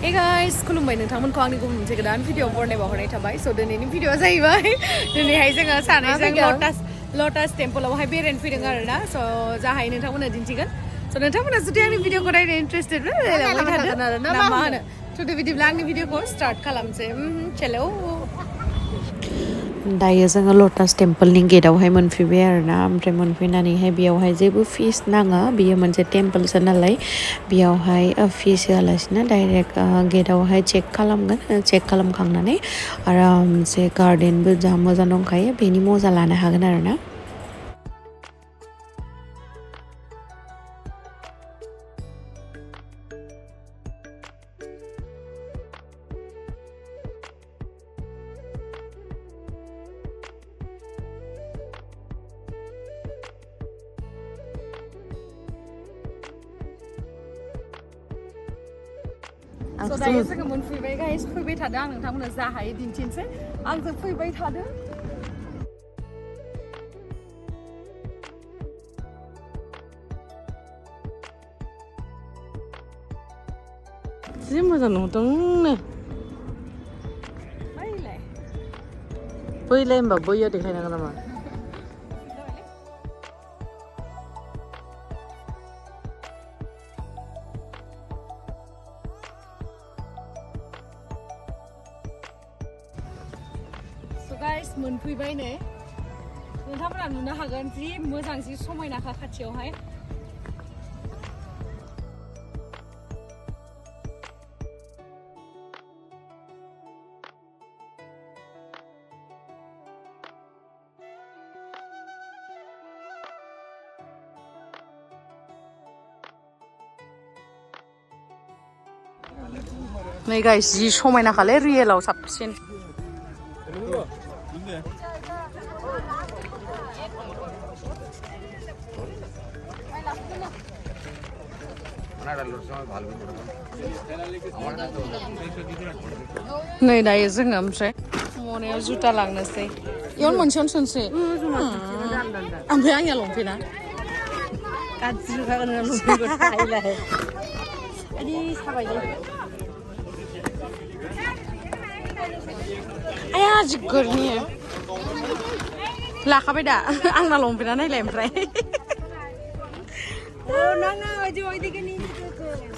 Hey guys, खुलुमबाय नोंथांमोनखौ आंनि गुबुन मोनसे गोदान भिडिअ बरनायबा हरनाय थाबाय स' दिनैनि भिडिअआ जाहैबाय दिनैहाय जोङो सानैजों लटास टेम्पोलावहाय बेरायनो फैदों आरोना स' जाहाय नोंथांमोना दिन्थिगोन स' नोंथांमोना जुदि आंनि भिडिअखौ नायनो इन्टारेस्टेड रायलायलांबाय थादों ना मा होनो स' बिदिब्ला आंनि भिडिअखौ स्टार्ट खालामसै चलो दायो जोङो लटास टेम्पोलनि गेटआवहाय मोनफैबाय आरोना ओमफ्राय मोनफैनानैहाय बेयावहाय जेबो फिस नाङा बियो मोनसे टेम्पोलसो नालाय बेयावहाय फिस होआलासिनो डाइरेक्ट गेटआवहाय चेक खालामगोन चेक खालामखांनानै आरामसे गार्डेनबो जा मोजां दंखायो बेनि मजा लानो हागोन आरोना स' दायो जोङो मोनफैबाय गाइस फैबाय थादों आं नोंथांमोननो जा हायो दिन्थिनोसै आंजों फैबाय थादों जि मोजां नुदोंनो बैलाय होनबा बैयाव देखायनांगोन नामा गाइस मोनफैबाय नै नोंथांमोना नुनो हागोन जि मोजां जि समायनाखा खाथियावहाय नै गाइस जि समायनाखालै रियेलाव साबसिन नै दायो जोङो ओमफ्राय मनायाव जुथा लांनोसै इयावनो मोनसेयावनो सोनोसै ओमफ्राय आंनिया लंपेन्टआ गाज्रि जागोन लंपेन्टखौ थाहैलाय आदि साबायलै आया जि गोरनि लाखाबाय दा आंना लंपेन्टआ नायलाय ओमफ्राय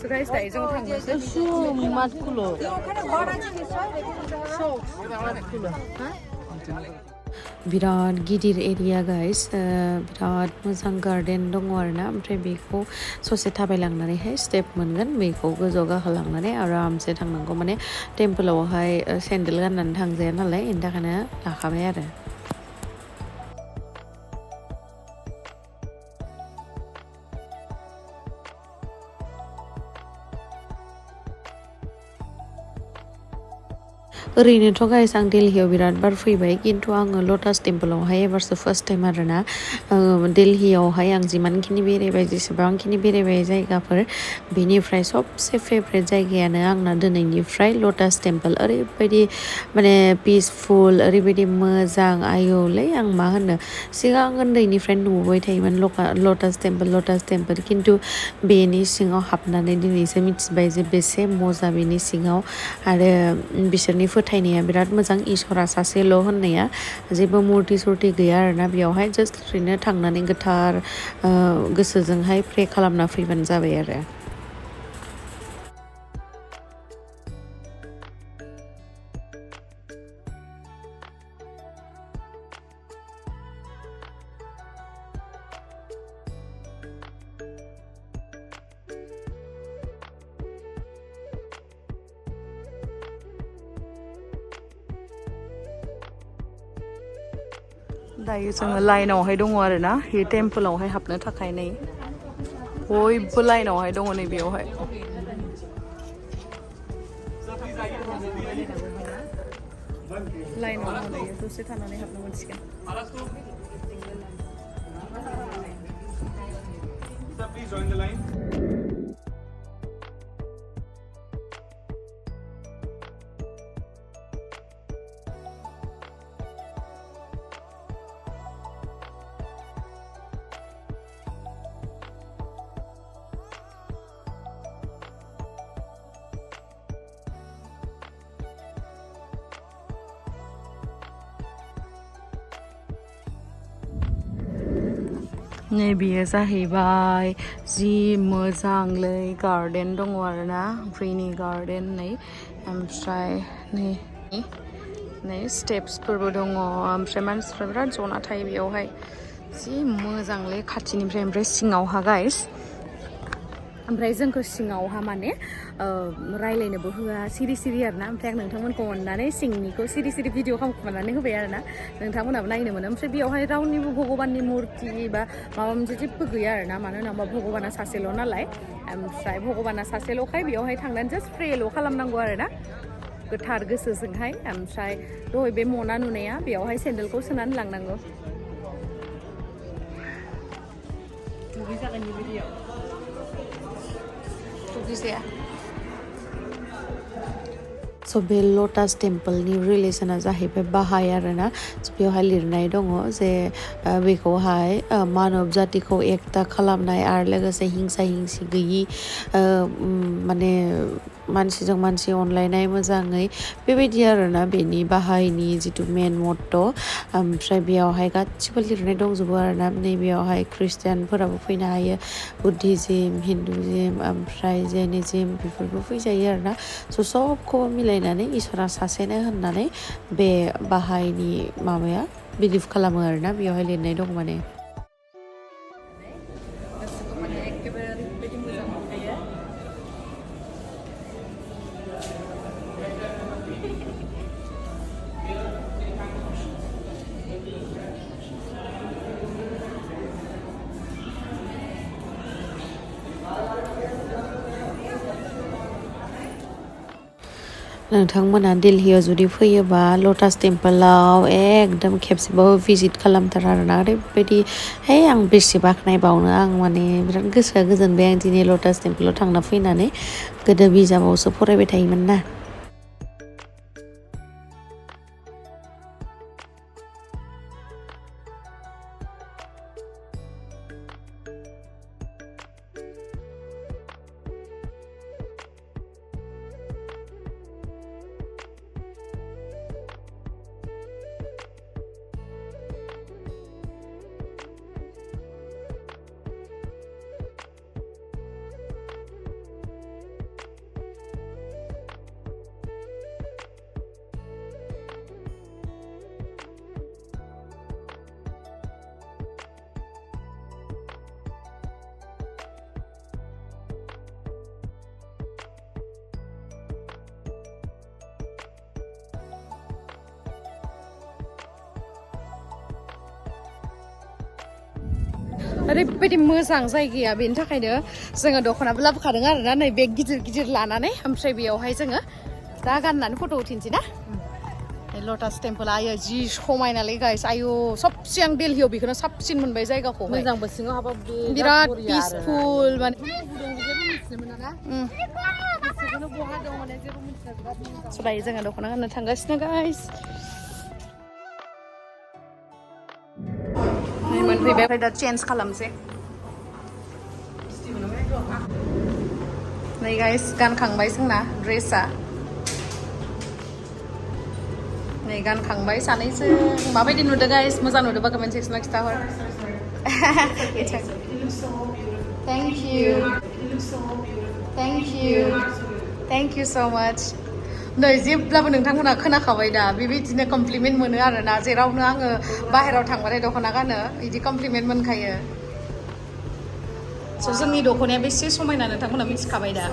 स' गाइस दायो जों थांनोसै बिराद गिदिर एरिया गाइस बिराद मोजां गार्डेन दङ आरोना ओमफ्राय बेखौ ससे थाबायलांनानैहाय स्टेप मोनगोन बेखौ गोजौ गाखोलांनानै आरामसे थांनांगौ माने टेम्पोलावहाय सेन्देल गाननानै थांजाया नालाय बेनि थाखायनो लाखाबाय आरो ओरैनोथ' गाइस आं दिल्लीयाव बिराद बार फैबाय खिन्थु आङो लटास टेम्पोलावहाय एबारसो फार्स्ट टाइम आरोना दिल्लीयावहाय आं जिमानखिनि बेरायबाय जेसेबांखिनि बेरायबाय जायगाफोर बेनिफ्राय सबसे फेभरेट जायगायानो आंना दिनैनिफ्राय लटास टेम्पोल ओरैबायदि माने पिसफुल ओरैबायदि मोजां आयौलै आं मा होनो सिगां उन्दैनिफ्रायनो नुबोबाय थायोमोन लटास टेम्पोल खिन्थु बेनि सिङाव हाबनानै दिनैसो मिथिबाय जे बेसे मजा बेनि सिङाव आरो बिसोरनि फोथायनाया बिराद मोजां इसोरा सासेल' होननाया जेबो मुरति सुरति गैया आरोना बेयावहाय जास्ट ओरैनो थांनानै गोथार गोसोजोंहाय प्रे खालामना फैबानो जाबाय आरो दायो जोङो लाइनावहाय दङ आरोना बे टेम्पोलावहाय हाबनो थाखाय नै बयबो लाइनावहाय दङ नै बेयावहाय लाइनाव दंलायो दसे थानानै हाबनो मोनसिगोन नै बेयो जाहैबाय जि मोजांलै गार्डेन दङ आरोना फ्रिनि गार्डेन नै ओमफ्राय नै स्टेप्सफोरबो दङ ओमफ्राय मानसिफ्रा बिराद जना थायो बेयावहाय जि मोजांलै खाथिनिफ्राय ओमफ्राय सिङावहा गाइस ओमफ्राय जोंखौ सिङावहा माने रायलायनोबो होआ सिरि सिरि आरोना ओमफ्राय आं नोंथांमोनखौ अननानै सिंनिखौ सिरि सिरि भिडिअ खालामखुमानानै होबाय आरोना नोंथांमोनाबो नायनो मोनो ओमफ्राय बेयावहाय रावनिबो भगबाननि मुरति बा माबा मोनसे जेबो गैया आरोना मानो होनोबा भगबाना सासेल' नालाय ओमफ्राय भगबाना सासेल'खाय बेयावहाय थांनानै जास्ट प्रेल' खालामनांगौ आरोना गोथार गोसोजोंहाय ओमफ्राय दहाय बे मना नुनाया बेयावहाय सेन्देलखौ सोनानै लांनांगौ स' बे लटास टेम्पोलनि रिलिजना जाहैबाय बाहाय आरोना बेवहाय लिरनाय दङ जे बेखौहाय मानब जातिखौ एकता खालामनाय आरो लोगोसे हिंसा हिंसि गैयि माने मानसिजों मानसि अनलायनाय मोजाङै बेबायदि आरोना बेनि बाहायनि जिथु मेन मट्ट' ओमफ्राय बेयावहाय गासिबो लिरनाय दंजोबो आरोना नैबेयावहाय ख्रिस्टियानफोराबो फैनो हायो बुद्धिजिम हिन्दुजिम ओमफ्राय जैनिजिम बेफोरबो फैजायो आरोना स' सबखौबो मिलायनानै इसोरा सासेनो होननानै बे बाहायनि माबाया बिलिभ खालामो आरोना बेयावहाय लिरनाय दं माने नोंथांमोना दिल्लीयाव जुदि फैयोबा लटास टेम्पोलाव एकदम खेबसेबाबो भिजिट खालामथार आरोना ओरैबायदि है आं बेसे बाख्नायबावनो आं माने बिराद गोसोआ गोजोनबाय आं दिनै लटास टेम्पोलाव थांना फैनानै गोदो बिजाबावसो फरायबाय थायोमोन ना ओरैबायदि मोजां जायगाया बेनि थाखायनो जोङो दख'नाबो लाबोखादों आरोना नै बेग गिदिर गिदिर लानानै ओमफ्राय बेयावहाय जोङो दा गाननानै फट' उथिनोसै ना लटास टेम्पोला आयो जि समायनालै गाइस आयु सबसे आं दिल्लीयाव बेखौनो साबसिन मोनबाय जायगाखौ मोजांबो सिङाव हाबा बिराद पिसफुल माने दायो जोङो दख'ना गाननो थांगासिनो गाइस मोनफैबाय ओमफ्राय दा चेन्ज खालामसै नै गाइस गानखांबाय जोंना ड्रेसा नै गानखांबाय सानैसो माबायदि नुदों गाइस मोजां नुदोंबा कमेन्ट सेक्सनाव खिथाहर थेंक इउ सो माच नै जेब्लाबो नोंथांमोना खोनाखाबाय दा बेबायदिनो कमप्लिमेन्ट मोनो आरोना जेरावनो आङो बाहेरायाव थांबाथाय दख'ना गानो बिदि कमप्लिमेन्ट मोनखायो स' जोंनि दख'नाया बेसे समायना नोंथांमोना मिथिखाबाय दा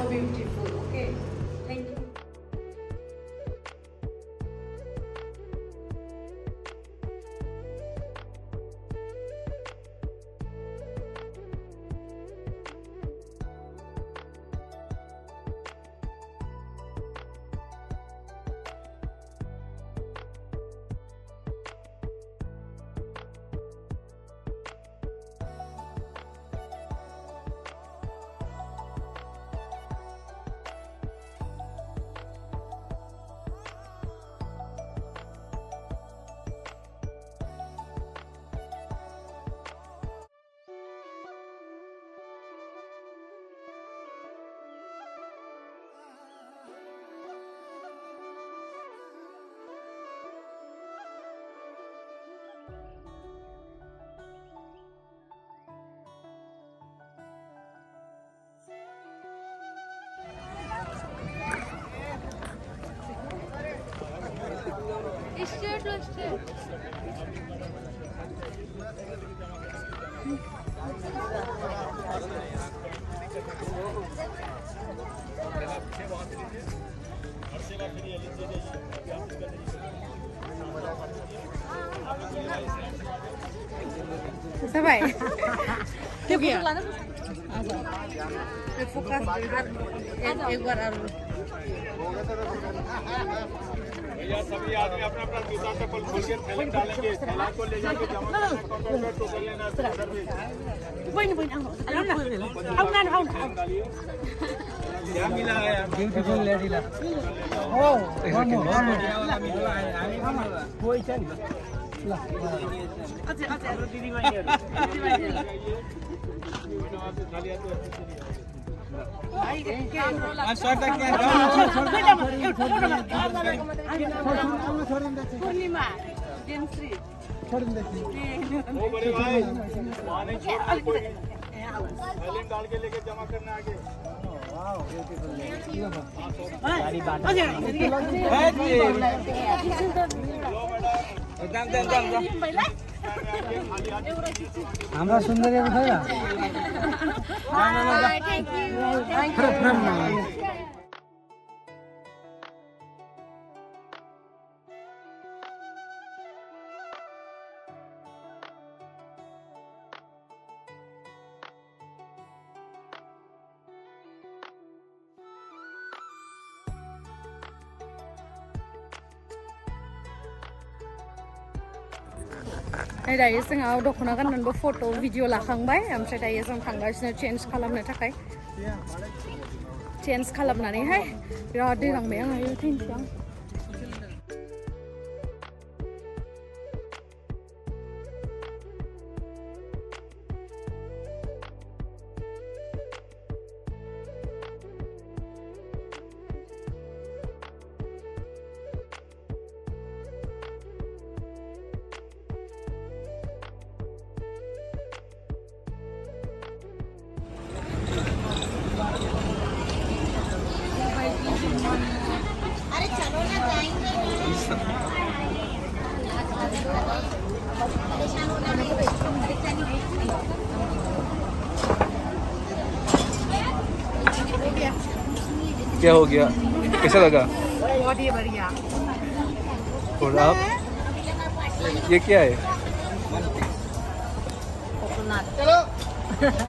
जाबाय फोकस एक बार आरो भैया सभी आदमी अपना अपना जूता चप्पल खोल के थैले में डालेंगे थैला को ले जाके जमा करके टोकन लेना क्या मिला है ब्यूटीफुल लेडी ला ओ कोई चल अच्छा दीदी भाई पूर्णिमा जेनश्री डाल के लेके जमा करना आगे हमरा सुंदर दायो जोंहा दख'ना गाननानैबो फट' भिडिअ लाखांबाय ओमफ्राय दायो जों थांगासिनो चेन्ज खालामनो थाखाय चेन्ज खालामनानैहाय बिराद दै गांबाय आङो थैनोसै आं क्या हो गया कैसा लगा बहुत ही बढ़िया और आप ये क्या है